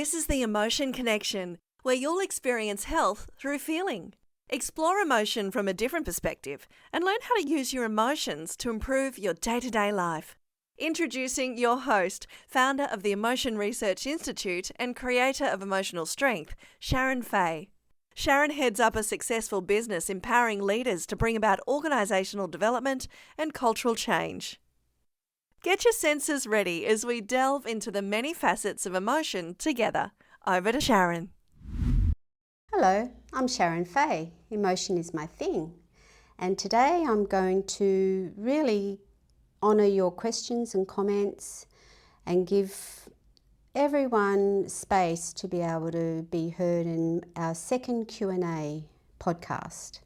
This is the Emotion Connection, where you'll experience health through feeling. Explore emotion from a different perspective and learn how to use your emotions to improve your day-to-day life. Introducing your host, founder of the Emotion Research Institute and creator of Emotional Strength, Sharon Fay. Sharon heads up a successful business empowering leaders to bring about organisational development and cultural change. Get your senses ready as we delve into the many facets of emotion together. Over to Sharon. Hello, I'm Sharon Fay. Emotion is my thing. And today I'm going to really honour your questions and comments and give everyone space to be able to be heard in our second Q&A podcast.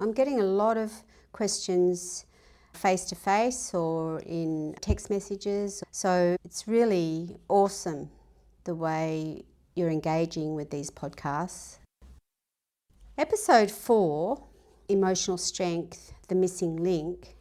I'm getting a lot of questions face-to-face or in text messages, so it's really awesome the way you're engaging with these podcasts. Episode 4, Emotional Strength, the Missing Link, ?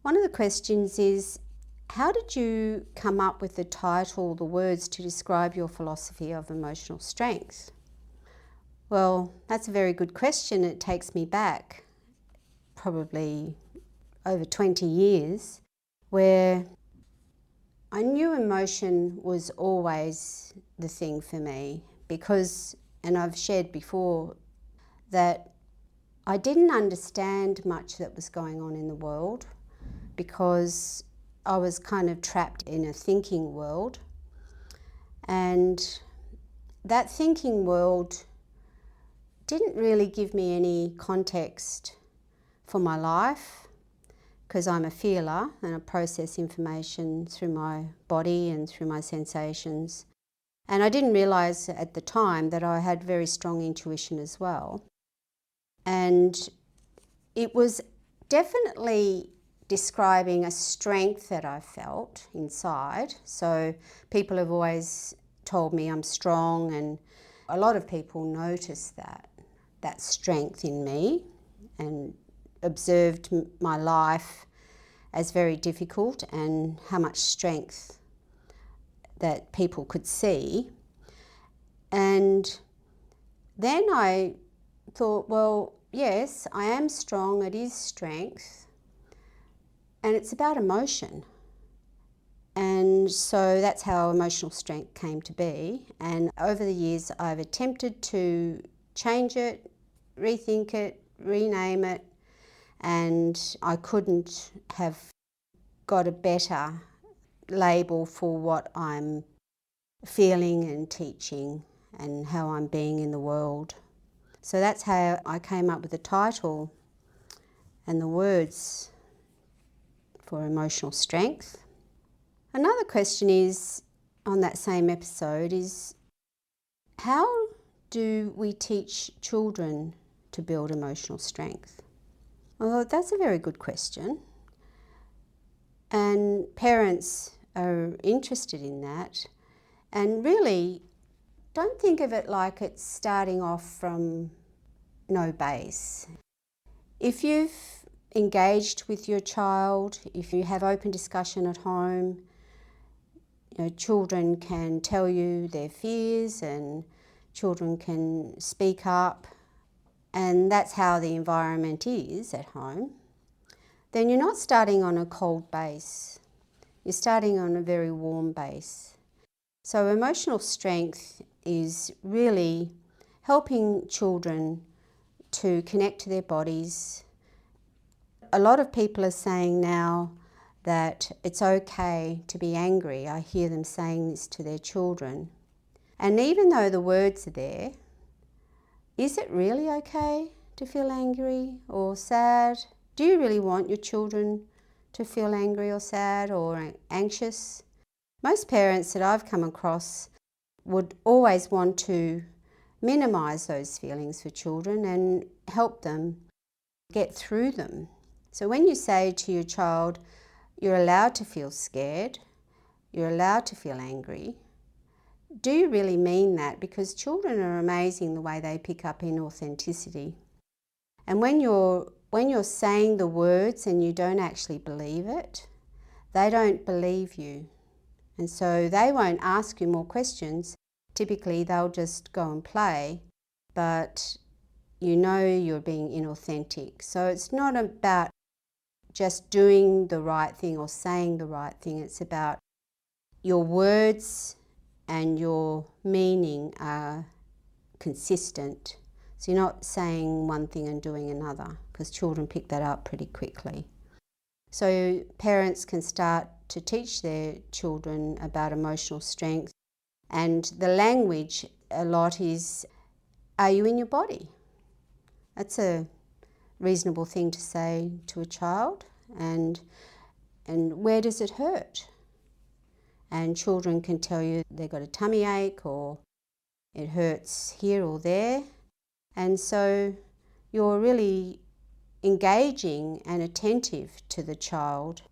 One of the questions is, how did you come up with the title, the words to describe your philosophy of emotional strength? Well, that's a very good question. It takes me back probably over 20 years where I knew emotion was always the thing for me because, and I've shared before, that I didn't understand much that was going on in the world because I was kind of trapped in a thinking world. And that thinking world didn't really give me any context for my life because I'm a feeler and I process information through my body and through my sensations. And I didn't realise at the time that I had very strong intuition as well. And it was definitely describing a strength that I felt inside. So people have always told me I'm strong, and a lot of people noticed that strength in me and observed my life as very difficult and how much strength that people could see. And then I thought, well, yes, I am strong, it is strength, and it's about emotion. And so that's how emotional strength came to be. And over the years, I've attempted to change it, rethink it, rename it, and I couldn't have got a better label for what I'm feeling and teaching and how I'm being in the world. So that's how I came up with the title and the words for emotional strength. Another question is, on that same episode, is how do we teach children to build emotional strength? Well, that's a very good question. And parents are interested in that. And really, don't think of it like it's starting off from no base. If you've engaged with your child, if you have open discussion at home, children can tell you their fears and children can speak up, and that's how the environment is at home, then you're not starting on a cold base. You're starting on a very warm base. So emotional strength is really helping children to connect to their bodies. A lot of people are saying now that it's okay to be angry. I hear them saying this to their children. And even though the words are there, is it really okay to feel angry or sad? Do you really want your children to feel angry or sad or anxious? Most parents that I've come across would always want to minimise those feelings for children and help them get through them. So when you say to your child, you're allowed to feel scared, you're allowed to feel angry, do you really mean that? Because children are amazing the way they pick up inauthenticity. And when you're saying the words and you don't actually believe it, they don't believe you. And so they won't ask you more questions. Typically they'll just go and play, but you know you're being inauthentic. So it's not about just doing the right thing or saying the right thing. It's about your words and your meaning are consistent. So you're not saying one thing and doing another, because children pick that up pretty quickly. So parents can start to teach their children about emotional strength, and the language a lot is, are you in your body? That's a reasonable thing to say to a child. And where does it hurt? And children can tell you they've got a tummy ache or it hurts here or there. And so you're really engaging and attentive to the child.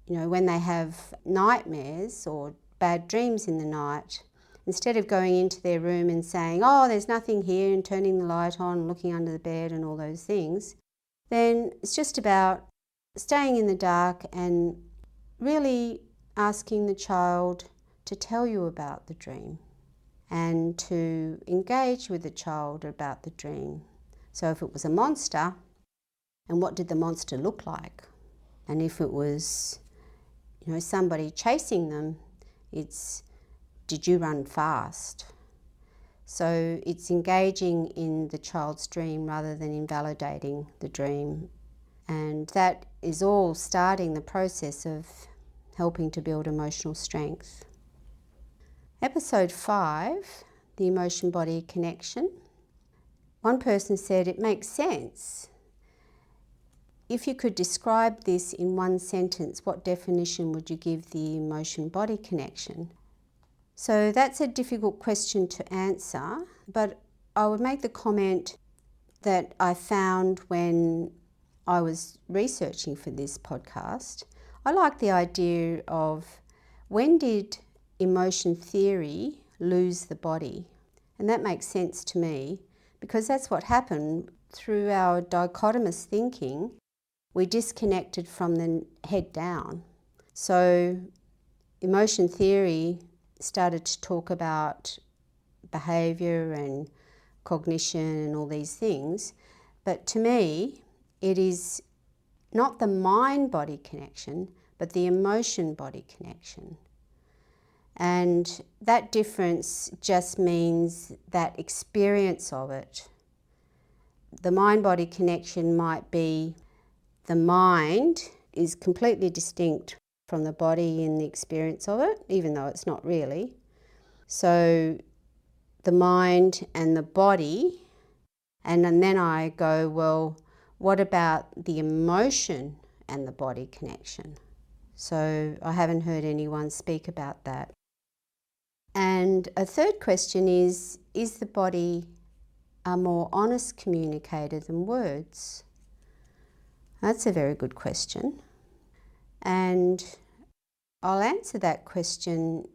You know, when they have nightmares or bad dreams in the night, instead of going into their room and saying, oh, there's nothing here, and turning the light on, looking under the bed and all those things, then it's just about staying in the dark and really asking the child to tell you about the dream and to engage with the child about the dream. So if it was a monster, and what did the monster look like? And if it was, you know, somebody chasing them, it's, did you run fast? So it's engaging in the child's dream rather than invalidating the dream. And that is all starting the process of helping to build emotional strength. Episode 5, the emotion-body connection. One person said, it makes sense. If you could describe this in one sentence, what definition would you give the emotion-body connection? So that's a difficult question to answer, but I would make the comment that I found when I was researching for this podcast. I like the idea of, when did emotion theory lose the body? And that makes sense to me, because that's what happened through our dichotomous thinking. We disconnected from the head down. So emotion theory started to talk about behaviour and cognition and all these things. But to me, it is not the mind-body connection, but the emotion-body connection. And that difference just means that experience of it. The mind-body connection might be, the mind is completely distinct from the body in the experience of it, even though it's not really. So the mind and the body, and then I go, well, what about the emotion and the body connection? So I haven't heard anyone speak about that. And a third question is the body a more honest communicator than words? That's a very good question. And I'll answer that question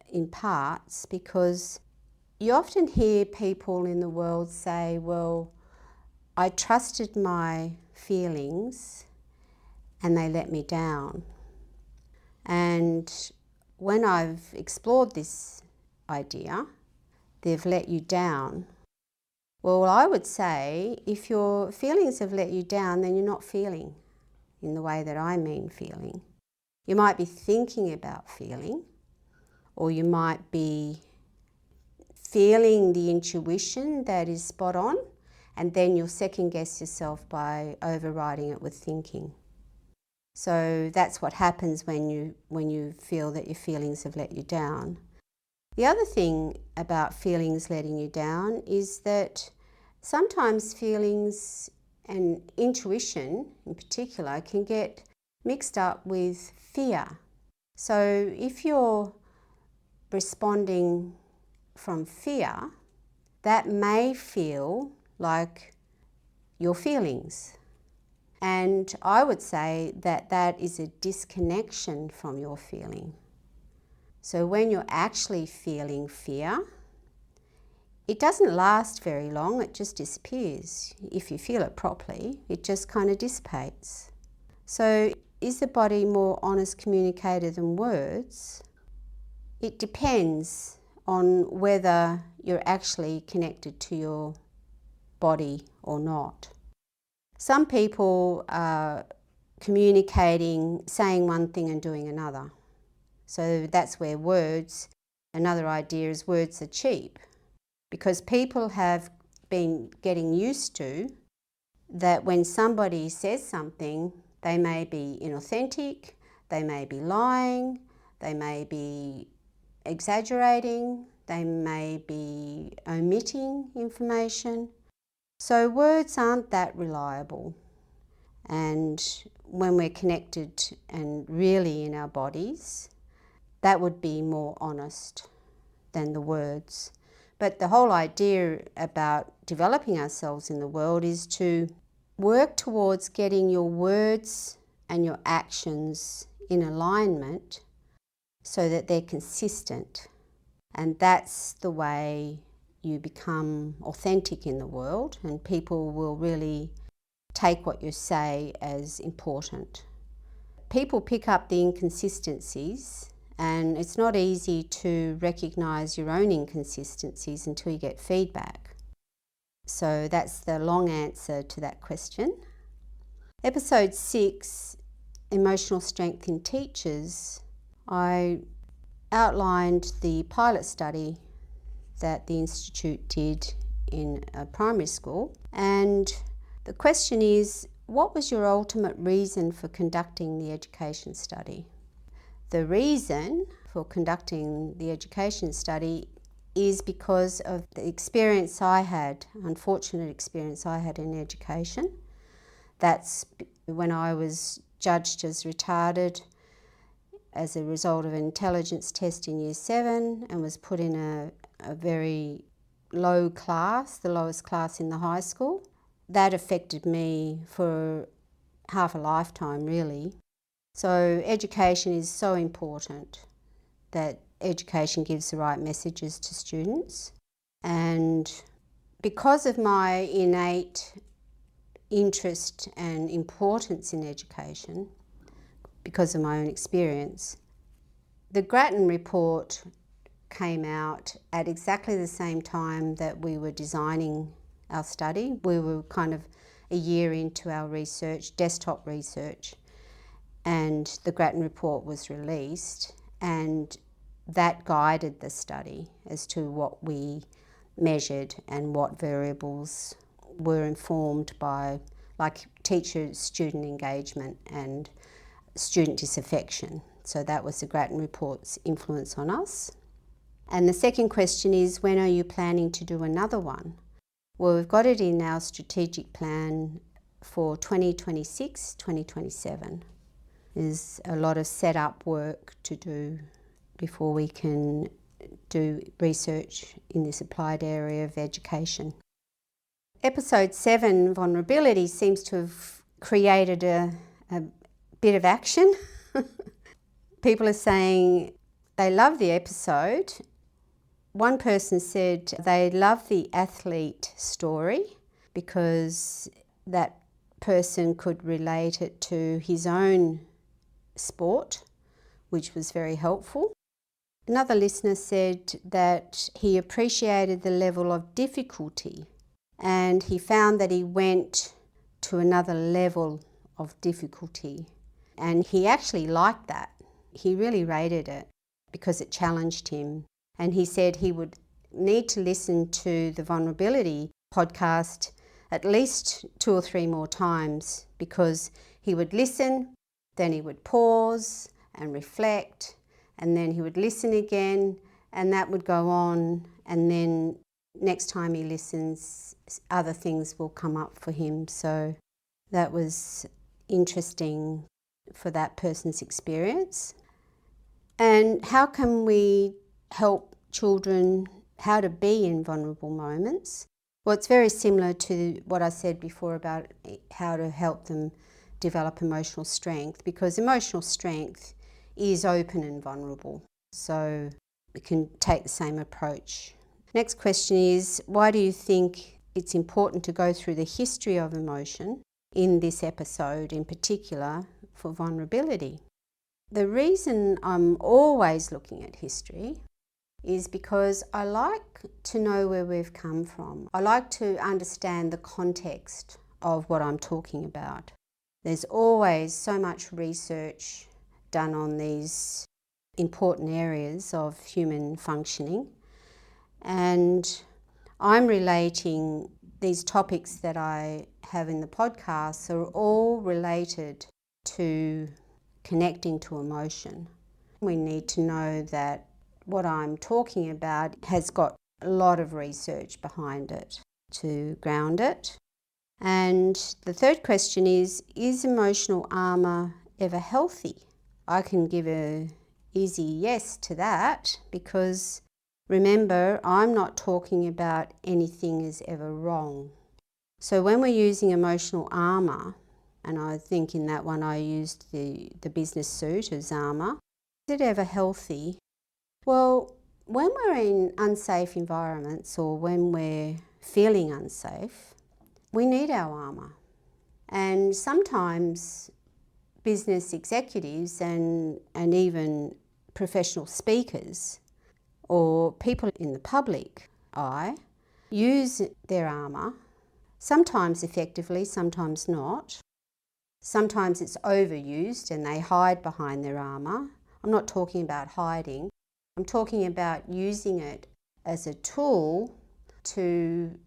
in parts, because you often hear people in the world say, well, I trusted my feelings and they let me down. And when I've explored this idea, they've let you down. Well, I would say, if your feelings have let you down, then you're not feeling in the way that I mean feeling. You might be thinking about feeling, or you might be feeling the intuition that is spot on, and then you'll second guess yourself by overriding it with thinking. So that's what happens when you feel that your feelings have let you down. The other thing about feelings letting you down is that sometimes feelings and intuition in particular can get mixed up with fear. So if you're responding from fear, that may feel like your feelings. And I would say that that is a disconnection from your feeling. So when you're actually feeling fear, it doesn't last very long, it just disappears. If you feel it properly, it just kind of dissipates. So is the body more honest communicator than words? it depends on whether you're actually connected to your body or not. Some people are communicating, saying one thing and doing another. So that's where another idea is words are cheap, because people have been getting used to that when somebody says something, they may be inauthentic, they may be lying, they may be exaggerating, they may be omitting information. So words aren't that reliable. And when we're connected and really in our bodies, that would be more honest than the words. But the whole idea about developing ourselves in the world is to work towards getting your words and your actions in alignment so that they're consistent. And that's the way you become authentic in the world, and people will really take what you say as important. People pick up the inconsistencies, and it's not easy to recognise your own inconsistencies until you get feedback. So that's the long answer to that question. Episode 6, Emotional Strength in Teachers, I outlined the pilot study that the Institute did in a primary school. And the question is, what was your ultimate reason for conducting the education study? The reason for conducting the education study is because of the experience I had, unfortunate experience I had in education. That's when I was judged as retarded as a result of an intelligence test in Year 7 and was put in a very low class, the lowest class in the high school. That affected me for half a lifetime, really. So education is so important, that education gives the right messages to students. And because of my innate interest and importance in education, because of my own experience, the Grattan report came out at exactly the same time that we were designing our study. We were kind of a year into our research, desktop research, and the Grattan report was released, and that guided the study as to what we measured and what variables were informed by, like teacher-student engagement and student disaffection. So that was the Grattan report's influence on us. And the second question is, when are you planning to do another one? Well, we've got it in our strategic plan for 2026, 2027. There's a lot of set-up work to do before we can do research in this applied area of education. Episode 7, Vulnerability, seems to have created a bit of action. People are saying they love the episode. One person said they love the athlete story because that person could relate it to his own sport, which was very helpful. Another listener said that he appreciated the level of difficulty, and he found that he went to another level of difficulty, and he actually liked that. He really rated it because it challenged him, and he said he would need to listen to the Vulnerability podcast at least 2 or 3 more times, because he would listen, then he would pause and reflect, and then he would listen again, and that would go on, and then next time he listens, other things will come up for him. So that was interesting for that person's experience. And how can we help children how to be in vulnerable moments? Well, it's very similar to what I said before about how to help them develop emotional strength, because emotional strength is open and vulnerable. So we can take the same approach. Next question is, why do you think it's important to go through the history of emotion in this episode in particular for vulnerability? The reason I'm always looking at history is because I like to know where we've come from. I like to understand the context of what I'm talking about. There's always so much research done on these important areas of human functioning, and I'm relating these topics that I have in the podcast are all related to connecting to emotion. We need to know that what I'm talking about has got a lot of research behind it to ground it. And the third question is emotional armour ever healthy? I can give an easy yes to that, because remember, I'm not talking about anything is ever wrong. So when we're using emotional armour, and I think in that one I used the business suit as armour, is it ever healthy? Well, when we're in unsafe environments or when we're feeling unsafe, we need our armour. And sometimes business executives and even professional speakers or people in the public eye use their armour, sometimes effectively, sometimes not. Sometimes it's overused and they hide behind their armour. I'm not talking about hiding. I'm talking about using it as a tool to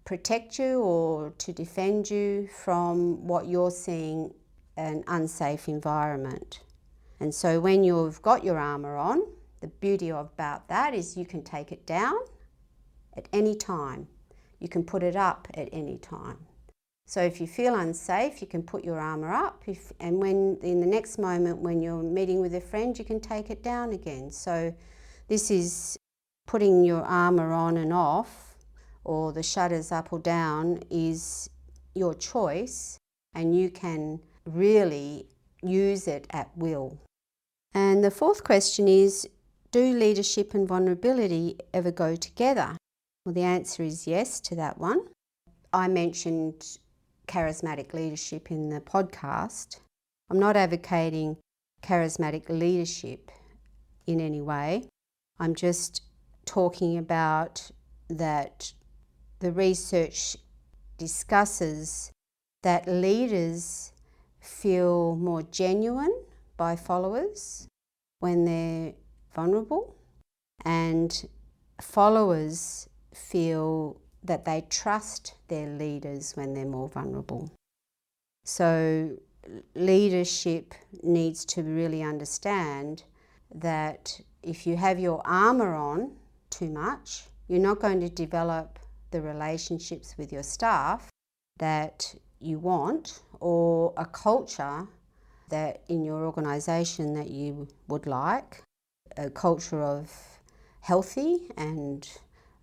protect you or to defend you from what you're seeing an unsafe environment. And so when you've got your armour on, the beauty about that is you can take it down at any time. You can put it up at any time. So if you feel unsafe, you can put your armour up, and when in the next moment when you're meeting with a friend, you can take it down again. So this is putting your armour on and off, or the shutters up or down, is your choice, and you can really use it at will. And the fourth question is, do leadership and vulnerability ever go together? Well, the answer is yes to that one. I mentioned charismatic leadership in the podcast. I'm not advocating charismatic leadership in any way. I'm just talking about that the research discusses that leaders feel more genuine by followers when they're vulnerable, and followers feel that they trust their leaders when they're more vulnerable. So leadership needs to really understand that if you have your armour on too much, you're not going to develop the relationships with your staff that you want, or a culture that in your organisation that you would like, a culture of healthy and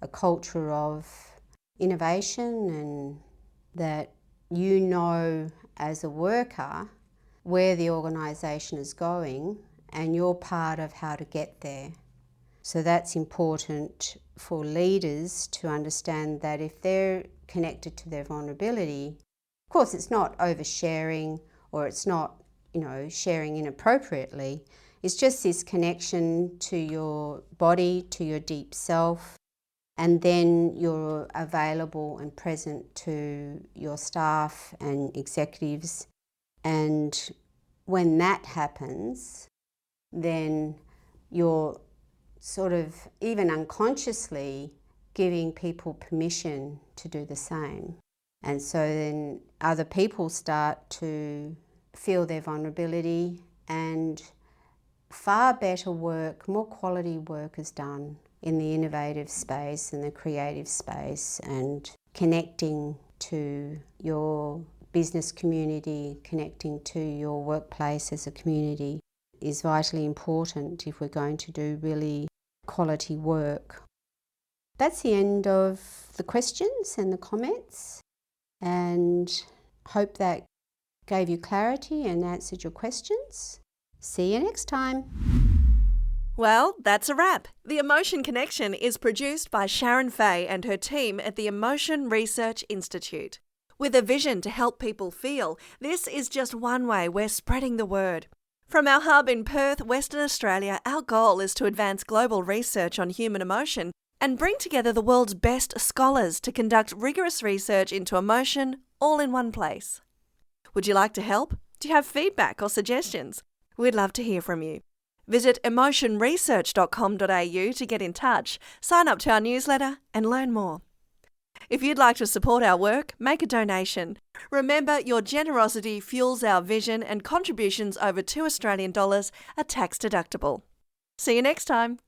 a culture of innovation, and that you know as a worker where the organisation is going and you're part of how to get there. So that's important for leaders to understand, that if they're connected to their vulnerability, of course it's not oversharing or it's not, sharing inappropriately. It's just this connection to your body, to your deep self, and then you're available and present to your staff and executives. And when that happens, then you're sort of even unconsciously giving people permission to do the same. And so then other people start to feel their vulnerability, and far better work, more quality work is done in the innovative space and the creative space, and connecting to your business community, connecting to your workplace as a community is vitally important if we're going to do really quality work. That's the end of the questions and the comments, and hope that gave you clarity and answered your questions. See you next time. Well, that's a wrap. The Emotion Connection is produced by Sharon Fay and her team at the Emotion Research Institute. With a vision to help people feel, this is just one way we're spreading the word. From our hub in Perth, Western Australia, our goal is to advance global research on human emotion and bring together the world's best scholars to conduct rigorous research into emotion all in one place. Would you like to help? Do you have feedback or suggestions? We'd love to hear from you. Visit emotionresearch.com.au to get in touch, sign up to our newsletter and learn more. If you'd like to support our work, make a donation. Remember, your generosity fuels our vision and contributions over $2 Australian are tax deductible. See you next time.